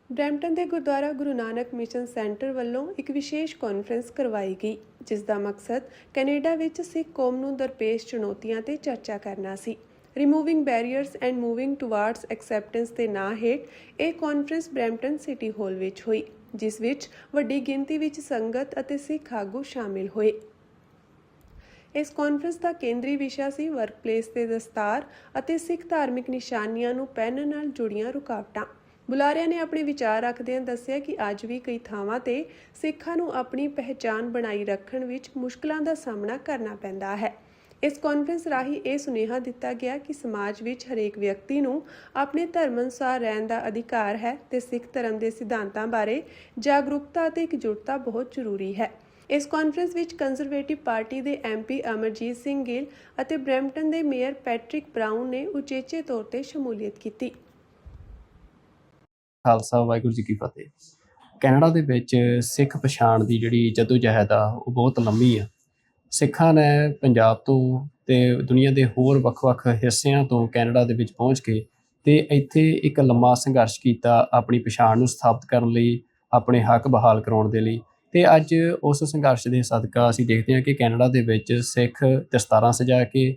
Brampton ਦੇ Gurdwara Guru Nanak mission centre ਵੱਲੋਂ ਇੱਕ ਵਿਸ਼ੇਸ਼ ਕਾਨਫਰੰਸ ਕਰਵਾਈ ਗਈ, ਜਿਸ ਦਾ ਮਕਸਦ ਕੈਨੇਡਾ ਵਿੱਚ ਸਿੱਖ ਕੌਮ ਨੂੰ ਦਰਪੇਸ਼ ਚੁਣੌਤੀਆਂ ਤੇ ਚਰਚਾ ਕਰਨਾ ਸੀ। Removing barriers and moving towards acceptance ਦੇ ਨਾਂ ਹੇਠ ਇਹ ਕਾਨਫਰੰਸ ਬਰੈਂਪਟਨ ਸਿਟੀ ਹਾਲ ਵਿੱਚ ਹੋਈ, ਜਿਸ ਵਿੱਚ ਵੱਡੀ ਗਿਣਤੀ ਵਿੱਚ ਸੰਗਤ ਅਤੇ ਸਿੱਖ ਆਗੂ ਸ਼ਾਮਿਲ ਹੋਏ। ਇਸ ਕਾਨਫਰੰਸ ਦਾ ਕੇਂਦਰੀ ਵਿਸ਼ਾ ਸੀ ਵਰਕਪਲੇਸ ਤੇ ਦਸਤਾਰ ਅਤੇ ਸਿੱਖ ਧਾਰਮਿਕ ਨਿਸ਼ਾਨੀਆਂ ਨੂੰ ਪਹਿਨਣ ਨਾਲ ਜੁੜੀਆਂ ਰੁਕਾਵਟਾਂ। ਬੁਲਾਰਿਆਂ ਨੇ ਆਪਣੇ ਵਿਚਾਰ ਰੱਖਦਿਆਂ ਦੱਸਿਆ ਕਿ ਅੱਜ ਵੀ ਕਈ ਥਾਵਾਂ ਤੇ ਸਿੱਖਾਂ ਨੂੰ ਆਪਣੀ ਪਹਿਚਾਣ ਬਣਾਈ ਰੱਖਣ ਵਿੱਚ ਮੁਸ਼ਕਲਾਂ ਦਾ ਸਾਹਮਣਾ ਕਰਨਾ ਪੈਂਦਾ ਹੈ। ਇਸ ਕਾਨਫਰੰਸ ਰਾਹੀਂ ਇਹ ਸੁਨੇਹਾ ਦਿੱਤਾ ਗਿਆ ਕਿ ਸਮਾਜ ਵਿੱਚ ਹਰੇਕ ਵਿਅਕਤੀ ਨੂੰ ਆਪਣੇ ਧਰਮ ਅਨੁਸਾਰ ਰਹਿਣ ਦਾ ਅਧਿਕਾਰ ਹੈ ਤੇ ਸਿੱਖ ਧਰਮ ਦੇ ਸਿਧਾਂਤਾਂ ਬਾਰੇ ਜਾਗਰੂਕਤਾ ਅਤੇ ਇਕਜੁੱਟਤਾ ਬਹੁਤ ਜ਼ਰੂਰੀ ਹੈ। ਇਸ ਕਾਨਫਰੰਸ ਵਿੱਚ ਕੰਜ਼ਰਵੇਟਿਵ ਪਾਰਟੀ ਦੇ MP ਅਮਰਜੀਤ ਸਿੰਘ ਗਿੱਲ ਅਤੇ ਬਰੈਂਪਟਨ ਦੇ ਮੇਅਰ ਪੈਟਰਿਕ ਬਰਾਊਨ ਨੇ ਉਚੇਚੇ ਤੌਰ ਤੇ ਸ਼ਮੂਲੀਅਤ ਕੀਤੀ। ਖਾਲਸਾ ਵਾਹਿਗੁਰੂ ਜੀ ਕੀ ਫਤਿਹ। ਕੈਨੇਡਾ ਦੇ ਵਿੱਚ ਸਿੱਖ ਪਛਾਣ ਦੀ ਜਿਹੜੀ ਜਦੋਜਹਿਦ ਆ ਉਹ ਬਹੁਤ ਲੰਮੀ ਆ। ਸਿੱਖਾਂ ਨੇ ਪੰਜਾਬ ਤੋਂ ਤੇ ਦੁਨੀਆ ਦੇ ਹੋਰ ਵੱਖ-ਵੱਖ ਹਿੱਸਿਆਂ ਤੋਂ ਕੈਨੇਡਾ ਦੇ ਵਿੱਚ ਪਹੁੰਚ ਕੇ ਤੇ ਇੱਥੇ ਇੱਕ ਲੰਮਾ ਸੰਘਰਸ਼ ਕੀਤਾ ਆਪਣੀ ਪਛਾਣ ਨੂੰ ਸਥਾਪਿਤ ਕਰਨ ਲਈ, ਆਪਣੇ ਹੱਕ ਬਹਾਲ ਕਰਾਉਣ ਦੇ ਲਈ। ਤੇ ਅੱਜ ਉਸ ਸੰਘਰਸ਼ ਦੇ ਸਦਕਾ ਅਸੀਂ ਦੇਖਦੇ ਹਾਂ ਕਿ ਕੈਨੇਡਾ ਦੇ ਵਿੱਚ ਸਿੱਖ ਦਸਤਾਰਾਂ ਸਜਾ ਕੇ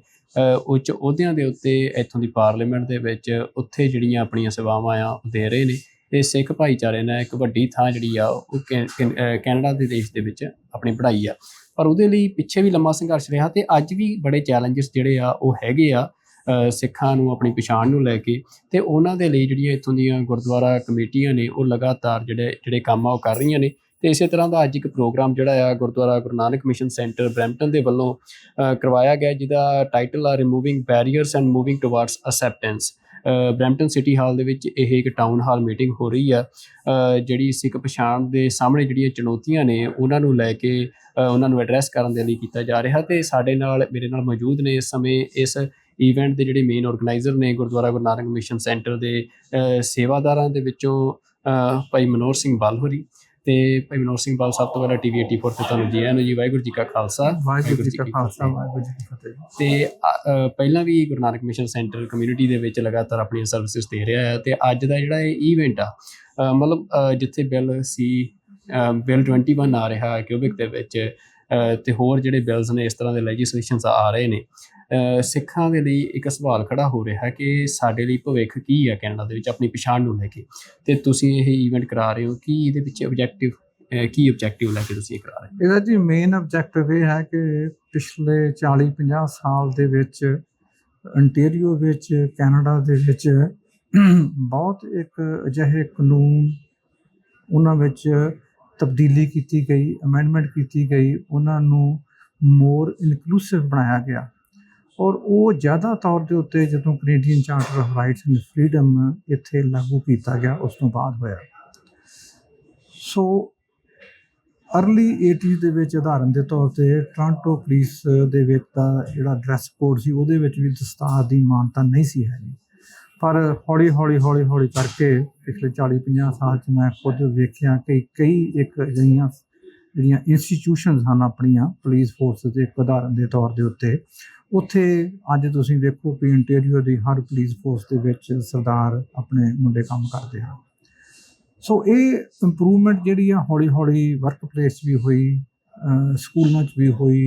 ਉੱਚ ਅਹੁਦਿਆਂ ਦੇ ਉੱਤੇ ਇੱਥੋਂ ਦੀ ਪਾਰਲੀਮੈਂਟ ਦੇ ਵਿੱਚ ਉੱਥੇ ਜਿਹੜੀਆਂ ਆਪਣੀਆਂ ਸੇਵਾਵਾਂ ਆ ਉਹ ਦੇ ਰਹੇ ਨੇ। ਤੇ ਸਿੱਖ ਭਾਈਚਾਰੇ ਨੇ ਇੱਕ ਵੱਡੀ ਥਾਂ ਜਿਹੜੀ ਆ ਉਹ ਕੈਨੇਡਾ ਦੇ ਦੇਸ਼ ਦੇ ਵਿੱਚ ਆਪਣੀ ਬਣਾਈ ਆ। ਪਰ ਉਹਦੇ ਲਈ ਪਿੱਛੇ ਵੀ ਲੰਮਾ ਸੰਘਰਸ਼ ਰਿਹਾ ਤੇ ਅੱਜ ਵੀ ਬੜੇ ਚੈਲੰਜਸ ਜਿਹੜੇ ਆ ਉਹ ਹੈਗੇ ਆ ਸਿੱਖਾਂ ਨੂੰ ਆਪਣੀ ਪਛਾਣ ਨੂੰ ਲੈ ਕੇ। ਤੇ ਉਹਨਾਂ ਦੇ ਲਈ ਜਿਹੜੀਆਂ ਇੱਥੋਂ ਦੀਆਂ ਗੁਰਦੁਆਰਾ ਕਮੇਟੀਆਂ ਨੇ ਉਹ ਲਗਾਤਾਰ ਜਿਹੜੇ ਕੰਮ ਆ ਉਹ ਕਰ ਰਹੀਆਂ ਨੇ। ਤੇ ਇਸੇ ਤਰ੍ਹਾਂ ਦਾ ਅੱਜ ਇੱਕ ਪ੍ਰੋਗਰਾਮ ਜਿਹੜਾ ਆ Gurdwara Guru Nanak mission centre Brampton ਦੇ ਵੱਲੋਂ ਕਰਵਾਇਆ ਗਿਆ, ਜਿਹਦਾ ਟਾਈਟਲ ਆ removing barriers and moving towards acceptance. Brampton city hall ਦੇ ਵਿੱਚ ਇਹ ਇੱਕ ਟਾਊਨ ਹਾਲ ਮੀਟਿੰਗ ਹੋ ਰਹੀ ਆ, ਜਿਹੜੀ ਸਿੱਖ ਪਛਾਣ ਦੇ ਸਾਹਮਣੇ ਜਿਹੜੀਆਂ ਚੁਣੌਤੀਆਂ ਨੇ ਉਹਨਾਂ ਨੂੰ ਲੈ ਕੇ ਉਹਨਾਂ ਨੂੰ ਐਡਰੈਸ ਕਰਨ ਦੇ ਲਈ ਕੀਤਾ ਜਾ ਰਿਹਾ। ਤੇ ਮੇਰੇ ਨਾਲ ਮੌਜੂਦ ਨੇ ਇਸ ਸਮੇਂ ਇਸ ਈਵੈਂਟ ਦੇ ਜਿਹੜੇ ਮੇਨ ਆਰਗੇਨਾਈਜ਼ਰ ਨੇ ਗੁਰਦੁਆਰਾ ਗੁਰੂ ਨਾਨਕ ਮਿਸ਼ਨ ਸੈਂਟਰ ਦੇ ਸੇਵਾਦਾਰਾਂ ਦੇ ਵਿੱਚੋਂ ਭਾਈ ਮਨੋਹਰ ਸਿੰਘ ਬਲ ਹੋਰੀ। ਤੇ ਭਾਈ ਮਨੋਹਰ ਸਿੰਘ ਬਲ, ਸਭ ਤੋਂ ਪਹਿਲਾਂ TV 84 ਤੇ ਤੁਹਾਨੂੰ ਜੀ ਆਇਆਂ ਨੂੰ ਜੀ। ਵਾਹਿਗੁਰੂ ਜੀ ਕਾ ਖਾਲਸਾ, ਵਾਹਿਗੁਰੂ ਜੀ ਕੀ ਫਤਿਹ। ਤੇ ਪਹਿਲਾਂ ਵੀ ਗੁਰੂ ਨਾਨਕ ਮਿਸ਼ਨ ਸੈਂਟਰ ਕਮਿਊਨਿਟੀ ਦੇ ਵਿੱਚ ਲਗਾਤਾਰ ਆਪਣੀਆਂ ਸਰਵਿਸਿਜ਼ ਦੇ ਰਿਹਾ ਹੈ। ਤੇ ਅੱਜ ਦਾ ਜਿਹੜਾ ਇਹ ਈਵੈਂਟ ਆ ਮਤਲਬ ਜਿੱਥੇ ਬਿੱਲ 21 ਆ ਰਿਹਾ ਕਿਊਬਿਕ ਦੇ ਵਿੱਚ ਤੇ ਹੋਰ ਜਿਹੜੇ ਬਿੱਲਸ ਨੇ ਇਸ ਤਰ੍ਹਾਂ ਦੇ ਲੈਜਿਸਲੇਸ਼ਨਸ ਆ ਰਹੇ ਨੇ, ਸਿੱਖਾਂ ਦੇ ਲਈ ਇੱਕ ਸਵਾਲ ਖੜਾ ਹੋ ਰਿਹਾ ਕਿ ਸਾਡੇ ਲਈ ਭਵਿੱਖ ਕੀ ਹੈ ਕੈਨੇਡਾ ਦੇ ਵਿੱਚ ਆਪਣੀ ਪਛਾਣ ਨੂੰ ਲੈ ਕੇ। ਤੇ ਤੁਸੀਂ ਇਹ ਈਵੈਂਟ ਕਰਾ ਰਹੇ ਹੋ, ਕੀ ਇਹਦੇ ਵਿੱਚ ਓਬਜੈਕਟਿਵ ਲੈ ਕੇ ਤੁਸੀਂ ਇਹ ਕਰਾ ਰਹੇ ਹੋ? ਇਹਦਾ ਜੀ ਮੇਨ ਆਬਜੈਕਟਿਵ ਇਹ ਹੈ ਕਿ ਪਿਛਲੇ 40-50 ਸਾਲ ਦੇ ਵਿੱਚ ਅੰਟੇਰੀਓ ਵਿੱਚ, ਕੈਨੇਡਾ ਦੇ ਵਿੱਚ ਬਹੁਤ ਇੱਕ ਅਜਿਹੇ ਕਾਨੂੰਨ ਉਹਨਾਂ ਵਿੱਚ ਤਬਦੀਲੀ ਕੀਤੀ ਗਈ, ਅਮੈਂਡਮੈਂਟ ਕੀਤੀ ਗਈ, ਉਹਨਾਂ ਨੂੰ ਮੋਰ ਇਨਕਲੂਸਿਵ ਬਣਾਇਆ ਗਿਆ। ਔਰ ਉਹ ਜ਼ਿਆਦਾ ਤੌਰ ਦੇ ਉੱਤੇ ਜਦੋਂ Canadian charter of rights and freedom ਇੱਥੇ ਲਾਗੂ ਕੀਤਾ ਗਿਆ ਉਸ ਤੋਂ ਬਾਅਦ ਹੋਇਆ। ਸੋ ਅਰਲੀ 80s ਦੇ ਵਿੱਚ ਉਦਾਹਰਨ ਦੇ ਤੌਰ 'ਤੇ ਟੋਰਾਂਟੋ ਪੁਲਿਸ ਦੇ ਵਿੱਚ ਦਾ ਜਿਹੜਾ ਡਰੈਸ ਕੋਡ ਸੀ ਉਹਦੇ ਵਿੱਚ ਵੀ ਦਸਤਾਰ ਦੀ ਮਾਨਤਾ ਨਹੀਂ ਸੀ ਹੈਗੀ। ਪਰ ਹੌਲੀ ਕਰਕੇ ਪਿਛਲੇ 40-50 ਸਾਲ 'ਚ ਮੈਂ ਖੁਦ ਵੇਖਿਆ ਕਿ ਕਈ ਇੱਕ ਜਿਹੜੀਆਂ ਇੰਸਟੀਟਿਊਸ਼ਨਸ ਹਨ ਆਪਣੀਆਂ ਪੁਲਿਸ ਫੋਰਸ ਦੇ, ਇੱਕ ਉਦਾਹਰਨ ਦੇ ਤੌਰ ਦੇ ਉੱਤੇ ਉੱਥੇ ਅੱਜ ਤੁਸੀਂ ਵੇਖੋ ਕਿ ਅੰਟੇਰੀਓ ਦੀ ਹਰ ਪੁਲਿਸ ਫੋਰਸ ਦੇ ਵਿੱਚ ਸਰਦਾਰ ਆਪਣੇ ਮੁੰਡੇ ਕੰਮ ਕਰਦੇ ਹਨ। ਸੋ ਇਹ ਇੰਪਰੂਵਮੈਂਟ ਜਿਹੜੀ ਆ ਹੌਲੀ ਵਰਕ ਪਲੇਸ 'ਚ ਵੀ ਹੋਈ, ਸਕੂਲਾਂ 'ਚ ਵੀ ਹੋਈ,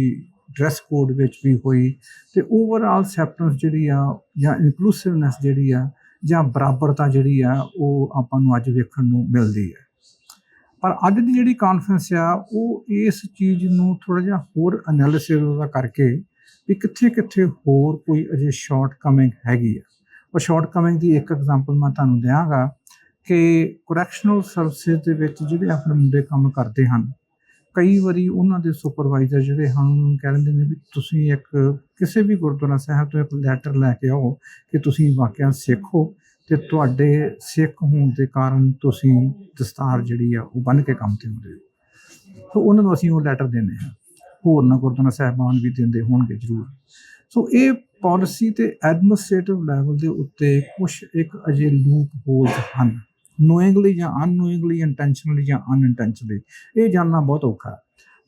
ਡਰੈਸ ਕੋਡ ਵਿੱਚ ਵੀ ਹੋਈ। ਤੇ ਓਵਰਆਲ ਐਕਸੈਪਟੈਂਸ ਜਿਹੜੀ ਆ ਜਾਂ ਇਨਕਲੂਸਿਵਨੈਸ ਜਿਹੜੀ ਆ ਜਾਂ ਬਰਾਬਰਤਾ ਜਿਹੜੀ ਆ ਉਹ ਆਪਾਂ ਨੂੰ ਅੱਜ ਵੇਖਣ ਨੂੰ ਮਿਲਦੀ ਹੈ। ਪਰ ਅੱਜ ਦੀ ਜਿਹੜੀ ਕਾਨਫਰੰਸ ਆ ਉਹ ਇਸ ਚੀਜ਼ ਨੂੰ ਥੋੜ੍ਹਾ ਜਿਹਾ ਹੋਰ ਐਨਾਲਿਸਿਸ ਉਹਦਾ ਕਰਕੇ ਵੀ ਕਿੱਥੇ ਹੋਰ ਕੋਈ ਅਜੇ ਸ਼ਾਰਟਕਮਿੰਗ ਹੈਗੀ ਆ। ਉਹ ਸ਼ਾਰਟਕਮਿੰਗ ਦੀ ਇੱਕ ਐਗਜ਼ਾਮਪਲ ਮੈਂ ਤੁਹਾਨੂੰ ਦਿਆਂਗਾ ਕਿ ਕਰੈਕਸ਼ਨਲ ਸਰਵਿਸਿਜ਼ ਦੇ ਵਿੱਚ ਜਿਹੜੇ ਆਪਣੇ ਮੁੰਡੇ ਕੰਮ ਕਰਦੇ ਹਨ, ਕਈ ਵਾਰੀ ਉਹਨਾਂ ਦੇ ਸੁਪਰਵਾਈਜ਼ਰ ਜਿਹੜੇ ਹਨ ਉਹਨੂੰ ਕਹਿ ਦਿੰਦੇ ਨੇ ਵੀ ਤੁਸੀਂ ਇੱਕ ਕਿਸੇ ਵੀ ਗੁਰਦੁਆਰਾ ਸਾਹਿਬ ਤੋਂ ਇੱਕ ਲੈਟਰ ਲੈ ਕੇ ਆਓ ਕਿ ਤੁਸੀਂ ਵਾਕਿਆ ਸਿੱਖ ਹੋ ਤੇ ਤੁਹਾਡੇ ਸਿੱਖ ਹੋਣ ਦੇ ਕਾਰਨ ਤੁਸੀਂ ਦਸਤਾਰ ਜਿਹੜੀ ਆ ਉਹ ਬੰਨ੍ਹ ਕੇ ਕੰਮ ਤੇ ਹੁੰਦੇ ਹੋ। ਸੋ ਉਹਨਾਂ ਨੂੰ ਅਸੀਂ ਉਹ ਲੈਟਰ ਦਿੰਦੇ ਹਾਂ, ਹੋਰਨਾਂ ਗੁਰਦੁਆਰਾ ਸਾਹਿਬਾਨ ਵੀ ਦਿੰਦੇ ਹੋਣਗੇ ਜ਼ਰੂਰ। ਸੋ ਇਹ ਪਾਲਿਸੀ ਤੇ ਐਡਮਿਨਿਸਟ੍ਰੇਟਿਵ ਲੈਵਲ ਦੇ ਉੱਤੇ ਕੁਛ ਇੱਕ ਅਜੇ ਲੂਪ ਹੋਲਸ ਹਨ, ਨੋਇੰਗਲੀ ਜਾਂ ਅਨਨੋਇੰਗਲੀ, ਇੰਟੈਂਸ਼ਨਲੀ ਜਾਂ ਅਨਇੰਟੈਂਸ਼ਨਲੀ। ਇਹ ਜਾਣਨਾ ਬਹੁਤ ਔਖਾ ਹੈ।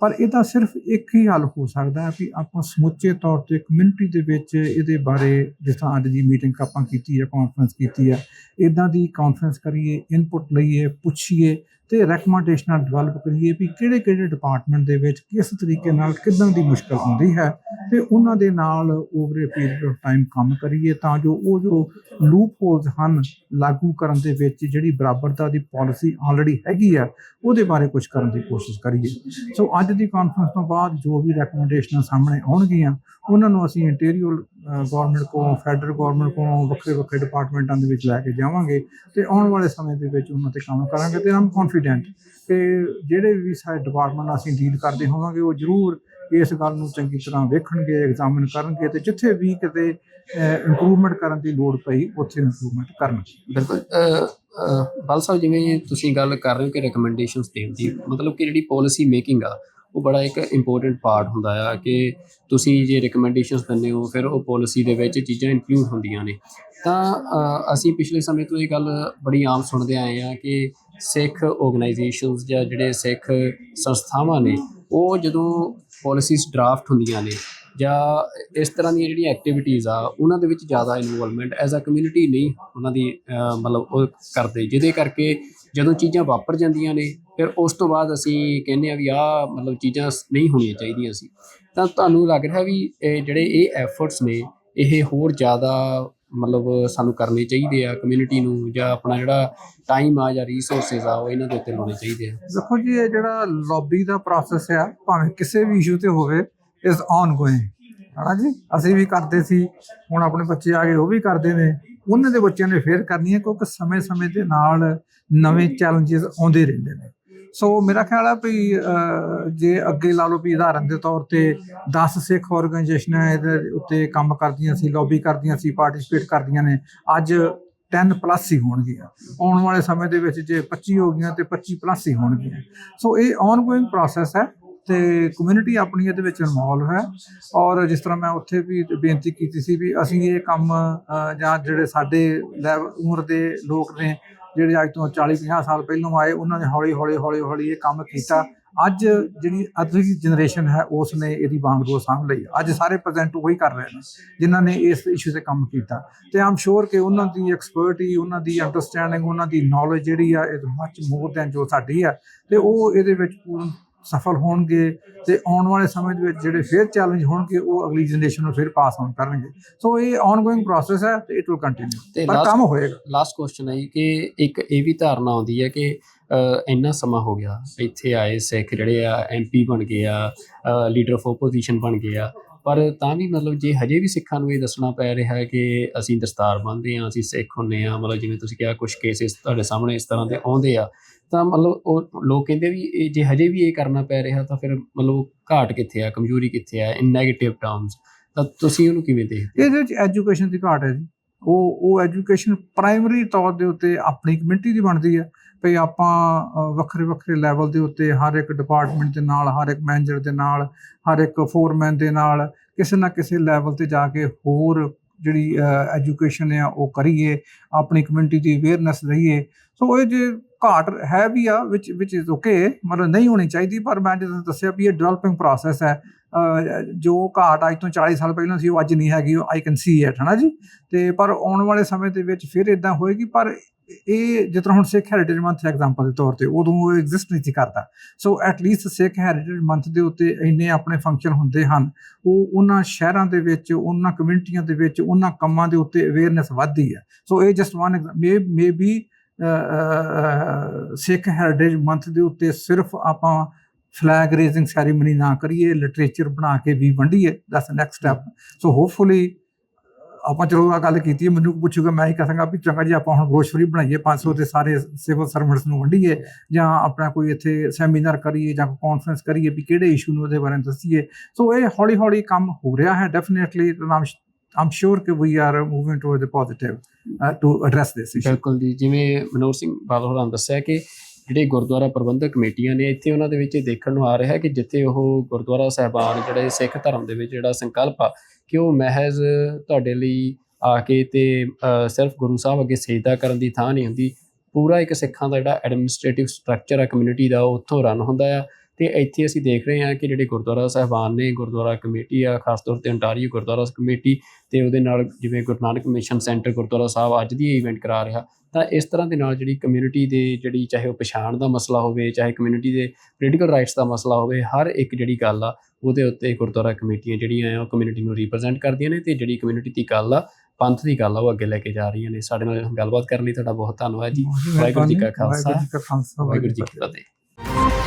ਪਰ ਇਹਦਾ ਸਿਰਫ ਇੱਕ ਹੀ ਹੱਲ ਹੋ ਸਕਦਾ ਹੈ ਵੀ ਆਪਾਂ ਸਮੁੱਚੇ ਤੌਰ ਤੇ ਕਮਿਊਨਿਟੀ ਦੇ ਵਿੱਚ ਇਹਦੇ ਬਾਰੇ, ਜਿਸ ਤਰ੍ਹਾਂ ਅੱਜ ਦੀ ਮੀਟਿੰਗ ਆਪਾਂ ਕੀਤੀ ਹੈ, ਕਾਨਫਰੰਸ ਕੀਤੀ ਹੈ, ਇੱਦਾਂ ਦੀ ਕਾਨਫਰੰਸ ਕਰੀਏ, ਇਨਪੁਟ ਲਈਏ, ਪੁੱਛੀਏ ਤੇ ਰეკਮੈਂਡੇਸ਼ਨਾਂ ਡਿਵੈਲਪ ਕਰੀਏ ਵੀ ਕਿਹੜੇ ਕਿਹੜੇ ਡਿਪਾਰਟਮੈਂਟ ਦੇ ਵਿੱਚ ਕਿਸ ਤਰੀਕੇ ਨਾਲ ਕਿੱਦਾਂ ਦੀ ਮੁਸ਼ਕਲ ਆਉਂਦੀ ਹੈ ਤੇ ਉਹਨਾਂ ਦੇ ਨਾਲ over A period of time ਕੰਮ ਕਰੀਏ, ਤਾਂ ਜੋ ਉਹ ਜੋ ਲੂਪ ਹੋਲਸ ਹਨ ਲਾਗੂ ਕਰਨ ਦੇ ਵਿੱਚ, ਜਿਹੜੀ ਬਰਾਬਰਤਾ ਦੀ ਪਾਲਿਸੀ ਆਲਰੇਡੀ ਹੈਗੀ ਆ, ਉਹਦੇ ਬਾਰੇ ਕੁਝ ਕਰਨ ਦੀ ਕੋਸ਼ਿਸ਼ ਕਰੀਏ। ਸੋ ਅੱਜ ਦੀ ਕਾਨਫਰੰਸ ਤੋਂ ਬਾਅਦ ਜੋ ਵੀ ਰეკਮੈਂਡੇਸ਼ਨਾਂ ਸਾਹਮਣੇ ਆਉਣਗੀਆਂ, ਉਹਨਾਂ ਨੂੰ ਅਸੀਂ ਇੰਟੀਰੀਅਰ ਗੌਰਮੈਂਟ ਕੋਲੋਂ, ਫੈਡਰਲ ਗੌਰਮੈਂਟ ਕੋਲੋਂ, ਵੱਖਰੇ ਵੱਖਰੇ ਡਿਪਾਰਟਮੈਂਟਾਂ ਦੇ ਵਿੱਚ ਲੈ ਕੇ ਜਾਵਾਂਗੇ ਤੇ ਆਉਣ ਵਾਲੇ ਸਮੇਂ ਦੇ ਵਿੱਚ ਉਹਨਾਂ 'ਤੇ ਕੰਮ ਕਰਾਂਗੇ। ਤੇ ਆਮ ਕੌਨਫੀਡੈਂਟ ਕਿ ਜਿਹੜੇ ਵੀ ਸਾਡੇ ਡਿਪਾਰਟਮੈਂਟ ਅਸੀਂ ਡੀਲ ਕਰਦੇ ਹੋਵਾਂਗੇ, ਉਹ ਜ਼ਰੂਰ ਇਸ ਗੱਲ ਨੂੰ ਚੰਗੀ ਤਰ੍ਹਾਂ ਵੇਖਣਗੇ, ਐਗਜ਼ਾਮਿਨ ਕਰਨਗੇ ਤੇ ਜਿੱਥੇ ਵੀ ਕਿਤੇ ਇੰਪਰੂਵਮੈਂਟ ਕਰਨ ਦੀ ਲੋੜ ਪਈ ਉੱਥੇ ਇੰਪਰੂਵਮੈਂਟ ਕਰਨਗੇ। ਬਿਲਕੁਲ। ਬਲ ਸਾਹਿਬ, ਜਿਵੇਂ ਤੁਸੀਂ ਗੱਲ ਕਰ ਰਹੇ ਹੋ ਕਿ ਰਿਕਮੈਂਡੇਸ਼ਨਸ ਦੇਣ ਦੀ, ਮਤਲਬ ਕਿ ਜਿਹੜੀ ਪੋਲਿਸੀ ਮੇਕਿੰਗ ਆ ਉਹ ਬੜਾ ਇੱਕ ਇੰਪੋਰਟੈਂਟ ਪਾਰਟ ਹੁੰਦਾ ਆ ਕਿ ਤੁਸੀਂ ਜੇ ਰਿਕਮੈਂਡੇਸ਼ਨਸ ਦਿੰਦੇ ਹੋ ਫਿਰ ਉਹ ਪੋਲਿਸੀ ਦੇ ਵਿੱਚ ਚੀਜ਼ਾਂ ਇਨਕਲੂਡ ਹੁੰਦੀਆਂ ਨੇ। ਤਾਂ ਅਸੀਂ ਪਿਛਲੇ ਸਮੇਂ ਤੋਂ ਇਹ ਗੱਲ ਬੜੀ ਆਮ ਸੁਣਦੇ ਆਏ ਹਾਂ ਕਿ ਸਿੱਖ ਆਰਗੇਨਾਈਜੇਸ਼ਨਸ ਜਾਂ ਜਿਹੜੇ ਸਿੱਖ ਸੰਸਥਾਵਾਂ ਨੇ, ਉਹ ਜਦੋਂ ਪੋਲਿਸੀਜ਼ ਡਰਾਫਟ ਹੁੰਦੀਆਂ ਨੇ ਜਾਂ ਇਸ ਤਰ੍ਹਾਂ ਦੀਆਂ ਜਿਹੜੀਆਂ ਐਕਟੀਵਿਟੀਜ਼ ਆ, ਉਹਨਾਂ ਦੇ ਵਿੱਚ ਜ਼ਿਆਦਾ ਇਨਵੋਲਵਮੈਂਟ ਐਜ਼ ਅ ਕਮਿਊਨਿਟੀ ਨਹੀਂ ਉਹਨਾਂ ਦੀ ਮਤਲਬ ਉਹ ਕਰਦੇ, ਜਿਹਦੇ ਕਰਕੇ ਜਦੋਂ ਚੀਜ਼ਾਂ ਵਾਪਰ ਜਾਂਦੀਆਂ ਨੇ ਫਿਰ ਉਸ ਤੋਂ ਬਾਅਦ ਅਸੀਂ ਕਹਿੰਦੇ ਹਾਂ ਵੀ ਆਹ ਮਤਲਬ ਚੀਜ਼ਾਂ ਨਹੀਂ ਹੋਣੀਆਂ ਚਾਹੀਦੀਆਂ ਸੀ। ਤਾਂ ਤੁਹਾਨੂੰ ਲੱਗ ਰਿਹਾ ਵੀ ਜਿਹੜੇ ਇਹ ਐਫਰਟਸ ਨੇ ਇਹ ਹੋਰ ਜ਼ਿਆਦਾ ਮਤਲਬ ਸਾਨੂੰ ਕਰਨੇ ਚਾਹੀਦੇ ਆ ਕਮਿਊਨਿਟੀ ਨੂੰ, ਜਾਂ ਆਪਣਾ ਜਿਹੜਾ ਟਾਈਮ ਆ ਜਾਂ ਰਿਸੋਰਸਿਸ ਆ ਉਹ ਇਹਨਾਂ ਦੇ ਉੱਤੇ ਲਾਉਣੇ ਚਾਹੀਦੇ ਆ? ਦੇਖੋ ਜੀ, ਇਹ ਜਿਹੜਾ ਲੌਬੀ ਦਾ ਪ੍ਰੋਸੈਸ ਆ, ਭਾਵੇਂ ਕਿਸੇ ਵੀ ਇਸ਼ੂ ਤੇ ਹੋਵੇ, ਇਜ਼ ਆਨ ਗੋਇੰਗ, ਹੈ ਨਾ ਜੀ। ਅਸੀਂ ਵੀ ਕਰਦੇ ਸੀ, ਹੁਣ ਆਪਣੇ ਬੱਚੇ ਆ ਗਏ ਉਹ ਵੀ ਕਰਦੇ ਨੇ, ਉਹਨਾਂ ਦੇ ਬੱਚਿਆਂ ਨੇ ਫੇਰ ਕਰਨੀ ਹੈ, ਕਿਉਂਕਿ ਸਮੇਂ-ਸਮੇਂ ਦੇ ਨਾਲ ਨਵੇਂ ਚੈਲੰਜਸ ਆਉਂਦੇ ਰਹਿੰਦੇ ਨੇ। ਸੋ ਮੇਰਾ ਖਿਆਲ ਆ ਵੀ ਜੇ ਅੱਗੇ ਲਾ ਲਓ ਵੀ ਉਦਾਹਰਨ ਦੇ ਤੌਰ ਤੇ 10 ਸਿੱਖ ਆਰਗੇਨਾਈਜੇਸ਼ਨਾਂ ਇਹਦੇ ਉੱਤੇ ਕੰਮ ਕਰਦੀਆਂ ਸੀ, ਲੌਬੀ ਕਰਦੀਆਂ ਸੀ, ਪਾਰਟੀਸਪੇਟ ਕਰਦੀਆਂ ਨੇ, ਅੱਜ 10+ ਹੀ ਹੋਣਗੀਆਂ। ਆਉਣ ਵਾਲੇ ਸਮੇਂ ਦੇ ਵਿੱਚ ਜੇ 25 ਹੋ ਗਈਆਂ ਤੇ 25+ ਹੀ ਹੋਣਗੀਆਂ। ਸੋ ਇਹ ਆਨਗੋਇੰਗ ਪ੍ਰੋਸੈਸ ਹੈ ਤੇ ਕਮਿਊਨਿਟੀ ਆਪਣੀ ਇਹਦੇ ਵਿੱਚ ਇਨਵੋਲਵ ਹੈ। ਔਰ ਜਿਸ ਤਰ੍ਹਾਂ ਮੈਂ ਉੱਥੇ ਵੀ ਬੇਨਤੀ ਕੀਤੀ ਸੀ ਵੀ ਅਸੀਂ ਇਹ ਕੰਮ ਜਾਂ ਜਿਹੜੇ ਸਾਡੇ ਉਮਰ ਦੇ ਲੋਕ ਨੇ, ਜਿਹੜੇ ਅੱਜ ਤੋਂ 40-50 ਸਾਲ ਪਹਿਲਾਂ ਆਏ, ਉਹਨਾਂ ਨੇ ਹੌਲੀ ਇਹ ਕੰਮ ਕੀਤਾ। ਅੱਜ ਜਿਹੜੀ ਅਗਲੀ ਜਨਰੇਸ਼ਨ ਹੈ ਉਸ ਨੇ ਇਹਦੀ ਵਾਂਗਡੋਰ ਸਾਂਭ ਲਈ। ਅੱਜ ਸਾਰੇ ਪ੍ਰੈਜ਼ੈਂਟ ਉਹੀ ਕਰ ਰਹੇ ਨੇ ਜਿਨ੍ਹਾਂ ਨੇ ਇਸ ਇਸ਼ੂ 'ਤੇ ਕੰਮ ਕੀਤਾ, ਤੇ ਆਮ ਸ਼ੋਰ ਕਿ ਉਹਨਾਂ ਦੀ ਐਕਸਪਰਟੀ, ਉਹਨਾਂ ਦੀ ਅੰਡਰਸਟੈਂਡਿੰਗ, ਉਹਨਾਂ ਦੀ ਨੌਲੇਜ ਜਿਹੜੀ ਆ ਇਜ਼ ਮੱਚ ਮੋਰ ਦੈਨ ਜੋ ਸਾਡੀ ਆ, ਤੇ ਉਹ ਇਹਦੇ ਵਿੱਚ ਪੂਰਨ ਸਫਲ ਹੋਣਗੇ। ਤੇ ਆਉਣ ਵਾਲੇ ਸਮੇਂ ਦੇ ਵਿੱਚ ਜਿਹੜੇ ਫਿਰ ਚੈਲੰਜ ਹੋਣਗੇ ਉਹ ਅਗਲੀ ਜਨਰੇਸ਼ਨ ਨੂੰ ਫਿਰ ਪਾਸ ਆਨ ਕਰਨਗੇ। ਸੋ ਇਹ ਆਨਗੋਇੰਗ ਪ੍ਰੋਸੈਸ ਹੈ ਤੇ ਇਟ ਵਿਲ ਕੰਟੀਨਿਊ, ਪਰ ਕੰਮ ਹੋਏਗਾ। ਲਾਸਟ ਕੁਐਸਚਨ ਹੈ ਕਿ ਇੱਕ ਇਹ ਵੀ ਧਾਰਨਾ ਆਉਂਦੀ ਹੈ ਕਿ ਇੰਨਾ ਸਮਾਂ ਹੋ ਗਿਆ ਇੱਥੇ ਆਏ ਸਿੱਖ ਜਿਹੜੇ ਆ MP ਬਣ ਗਏ ਆ, ਲੀਡਰ ਆਫ ਓਪੋਜੀਸ਼ਨ ਬਣ ਗਏ ਆ, ਪਰ ਤਾਂ ਵੀ ਮਤਲਬ ਜੇ ਹਜੇ ਵੀ ਸਿੱਖਾਂ ਨੂੰ ਇਹ ਦੱਸਣਾ ਪੈ ਰਿਹਾ ਹੈ ਕਿ ਅਸੀਂ ਦਸਤਾਰ ਬੰਨ੍ਹਦੇ ਹਾਂ, ਅਸੀਂ ਸਿੱਖ ਹੁੰਦੇ ਹਾਂ, ਮਤਲਬ ਜਿਵੇਂ ਤੁਸੀਂ ਕਿਹਾ ਕੁਛ ਕੇਸਿਸ ਤੁਹਾਡੇ ਸਾਹਮਣੇ ਇਸ ਤਰ੍ਹਾਂ ਦੇ ਆਉਂਦੇ ਆ, ਤਾਂ ਮਤਲਬ ਉਹ ਲੋਕ ਕਹਿੰਦੇ ਵੀ ਇਹ ਜੇ ਹਜੇ ਵੀ ਇਹ ਕਰਨਾ ਪੈ ਰਿਹਾ ਤਾਂ ਫਿਰ ਮਤਲਬ ਘਾਟ ਕਿੱਥੇ ਆ, ਕਮਜ਼ੋਰੀ ਕਿੱਥੇ ਆ ਇਨ ਨੈਗੇਟਿਵ ਟਰਮਸ, ਤਾਂ ਤੁਸੀਂ ਉਹਨੂੰ ਕਿਵੇਂ ਦੇਖਦੇ? ਇਹਦੇ ਵਿੱਚ ਐਜੂਕੇਸ਼ਨ ਦੀ ਘਾਟ ਹੈ ਜੀ। ਉਹ ਐਜੂਕੇਸ਼ਨ ਪ੍ਰਾਇਮਰੀ ਤੌਰ ਦੇ ਉੱਤੇ ਆਪਣੀ ਕਮਿਊਨਿਟੀ ਦੀ ਬਣਦੀ ਹੈ ਵੀ ਆਪਾਂ ਵੱਖਰੇ ਲੈਵਲ ਦੇ ਉੱਤੇ ਹਰ ਇੱਕ ਡਿਪਾਰਟਮੈਂਟ ਦੇ ਨਾਲ, ਹਰ ਇੱਕ ਮੈਨੇਜਰ ਦੇ ਨਾਲ, ਹਰ ਇੱਕ ਫੋਰਮੈਨ ਦੇ ਨਾਲ ਕਿਸੇ ਨਾ ਕਿਸੇ ਲੈਵਲ ਤੇ ਜਾ ਕੇ ਹੋਰ ਜਿਹੜੀ ਐਜੂਕੇਸ਼ਨ ਆ ਉਹ ਕਰੀਏ, ਆਪਣੀ ਕਮਿਊਨਿਟੀ ਦੀ ਅਵੇਅਰਨੈਸ ਰਹੀਏ। ਸੋ ਇਹ ਜੇ ਘਾਟ ਹੈ ਵੀ ਆ ਵਿਚ ਇਜ਼ ਓਕੇ, ਮਤਲਬ ਨਹੀਂ ਹੋਣੀ ਚਾਹੀਦੀ, ਪਰ ਮੈਂ ਜਦੋਂ ਦੱਸਿਆ ਵੀ ਇਹ ਡਿਵੈਲਪਿੰਗ ਪ੍ਰੋਸੈਸ ਹੈ। ਜੋ ਘਾਟ ਅੱਜ ਤੋਂ 40 ਸਾਲ ਪਹਿਲਾਂ ਸੀ ਉਹ ਅੱਜ ਨਹੀਂ ਹੈਗੀ, ਆਈ ਕੈਨ ਸੀ ਇਟ, ਹੈ ਨਾ ਜੀ। ਤੇ ਪਰ ਆਉਣ ਵਾਲੇ ਸਮੇਂ ਦੇ ਵਿੱਚ ਫਿਰ ਇੱਦਾਂ ਹੋਏਗੀ। ਪਰ ਇਹ ਜਿਸ ਤਰ੍ਹਾਂ ਹੁਣ ਸਿੱਖ ਹੈਰੀਟੇਜ ਮੰਥ ਐਗਜ਼ਾਮਪਲ ਦੇ ਤੌਰ ਤੇ ਉਦੋਂ ਉਹ ਐਗਜ਼ਿਸਟ ਨਹੀਂ ਸੀ ਕਰਦਾ। ਸੋ ਐਟਲੀਸਟ ਸਿੱਖ ਹੈਰੀਟੇਜ ਮੰਥ ਦੇ ਉੱਤੇ ਇੰਨੇ ਆਪਣੇ ਫੰਕਸ਼ਨ ਹੁੰਦੇ ਹਨ, ਉਹ ਉਹਨਾਂ ਸ਼ਹਿਰਾਂ ਦੇ ਵਿੱਚ, ਉਹਨਾਂ ਕਮਿਊਨਿਟੀਆਂ ਦੇ ਵਿੱਚ, ਉਹਨਾਂ ਕੰਮਾਂ ਦੇ ਉੱਤੇ ਅਵੇਅਰਨੈਸ ਵੱਧਦੀ ਹੈ। ਸੋ ਇਹ just one maybe Sikh heritage month ਦੇ ਉੱਤੇ ਸਿਰਫ ਆਪਾਂ ਫਲੈਗ ਰੇਜ਼ਿੰਗ ਸੈਰੀਮਨੀ ਨਾ ਕਰੀਏ, ਲਿਟਰੇਚਰ ਬਣਾ ਕੇ ਵੀ ਵੰਡੀਏ, that's the next step. So hopefully ਆਪਾਂ ਚਲੋ ਆ ਗੱਲ ਕੀਤੀ ਹੈ, ਮੈਨੂੰ ਪੁੱਛੂਗਾ ਮੈਂ ਹੀ ਕਹਾਂਗਾ ਵੀ ਚੰਗਾ ਜੀ ਆਪਾਂ ਹੁਣ ਗਰੋਸਰੀ ਬਣਾਈਏ 500 ਦੇ ਸਾਰੇ ਸਿਵਲ ਸਰਵੈਂਟਸ ਨੂੰ ਵੰਡੀਏ, ਜਾਂ ਆਪਣਾ ਕੋਈ ਇੱਥੇ ਸੈਮੀਨਾਰ ਕਰੀਏ ਜਾਂ ਕਾਨਫਰੰਸ ਕਰੀਏ ਵੀ ਕਿਹੜੇ ਇਸ਼ੂ ਨੂੰ ਉਹਦੇ ਬਾਰੇ ਦੱਸੀਏ। ਸੋ ਇਹ ਹੌਲੀ ਕੰਮ ਹੋ ਰਿਹਾ ਹੈ ਡੈਫੀਨੇਟਲੀ। I'm sure ਕਿ we are moving toward the positive to address this issue. ਬਿਲਕੁਲ ਜੀ, ਜਿਵੇਂ ਮਨੋਹਰ ਸਿੰਘ ਬਾਦਲ ਹੋਰਾਂ ਨੇ ਦੱਸਿਆ ਕਿ ਜਿਹੜੇ ਗੁਰਦੁਆਰਾ ਪ੍ਰਬੰਧਕ ਕਮੇਟੀਆਂ ਨੇ ਇੱਥੇ, ਉਹਨਾਂ ਦੇ ਵਿੱਚ ਇਹ ਦੇਖਣ ਨੂੰ ਆ ਰਿਹਾ ਕਿ ਜਿੱਥੇ ਉਹ ਗੁਰਦੁਆਰਾ ਸਾਹਿਬਾਨ ਜਿਹੜੇ ਸਿੱਖ ਧਰਮ ਦੇ ਵਿੱਚ ਜਿਹੜਾ ਸੰਕਲਪ ਆ ਕਿ ਉਹ ਮਹਿਜ਼ ਤੁਹਾਡੇ ਲਈ ਆ ਕੇ ਤੇ ਸਿਰਫ ਗੁਰੂ ਸਾਹਿਬ ਅੱਗੇ ਸਜਦਾ ਕਰਨ ਦੀ ਥਾਂ ਨਹੀਂ ਹੁੰਦੀ, ਪੂਰਾ ਇੱਕ ਸਿੱਖਾਂ ਦਾ ਜਿਹੜਾ ਐਡਮਿਨਿਸਟ੍ਰੇਟਿਵ ਸਟਰਕਚਰ ਆ ਕਮਿਊਨਿਟੀ ਦਾ ਉਹ ਉੱਥੋਂ ਰਨ ਹੁੰਦਾ ਆ, ਤੇ ਇੱਥੇ ਅਸੀਂ ਦੇਖ ਰਹੇ ਹਾਂ ਕਿ ਜਿਹੜੇ ਗੁਰਦੁਆਰਾ ਸਾਹਿਬਾਨ ਨੇ, ਗੁਰਦੁਆਰਾ ਕਮੇਟੀ ਆ, ਖਾਸ ਤੌਰ ਤੇ ontario ਗੁਰਦੁਆਰਾ ਕਮੇਟੀ ਤੇ ਉਹਦੇ ਨਾਲ ਜਿਵੇਂ ਗੁਰੂ ਨਾਨਕ ਮਿਸ਼ਨ ਸੈਂਟਰ ਗੁਰਦੁਆਰਾ ਸਾਹਿਬ ਅੱਜ ਦੀ ਇਵੈਂਟ ਕਰਾ ਰਿਹਾ, ਤਾਂ ਇਸ ਤਰ੍ਹਾਂ ਦੇ ਨਾਲ ਜਿਹੜੀ ਕਮਿਊਨਿਟੀ ਦੇ ਜਿਹੜੀ ਚਾਹੇ ਉਹ ਪਛਾਣ ਦਾ ਮਸਲਾ ਹੋਵੇ, ਚਾਹੇ ਕਮਿਊਨਿਟੀ ਦੇ ਪੋਲੀਟੀਕਲ ਰਾਈਟਸ ਦਾ ਮਸਲਾ ਹੋਵੇ, ਹਰ ਇੱਕ ਜਿਹੜੀ ਗੱਲ ਆ ਉਹਦੇ ਉੱਤੇ ਗੁਰਦੁਆਰਾ ਕਮੇਟੀਆਂ ਜਿਹੜੀਆਂ ਆ ਉਹ ਕਮਿਊਨਿਟੀ ਨੂੰ ਰਿਪਰੈਜ਼ੈਂਟ ਕਰਦੀਆਂ ਨੇ, ਤੇ ਜਿਹੜੀ ਕਮਿਊਨਿਟੀ ਦੀ ਗੱਲ ਆ, ਪੰਥ ਦੀ ਗੱਲ ਆ, ਉਹ ਅੱਗੇ ਲੈ ਕੇ ਜਾ ਰਹੀਆਂ ਨੇ। ਸਾਡੇ ਨਾਲ ਗੱਲਬਾਤ ਕਰਨ ਲਈ ਤੁਹਾਡਾ ਬਹੁਤ ਧੰਨਵਾਦ ਜੀ। ਵਾਹਿਗੁਰੂ ਜੀ ਕਾ ਖਾਲਸਾ, ਵਾਹਿਗੁਰੂ ਜੀ ਕੀ ਫਤਿਹ।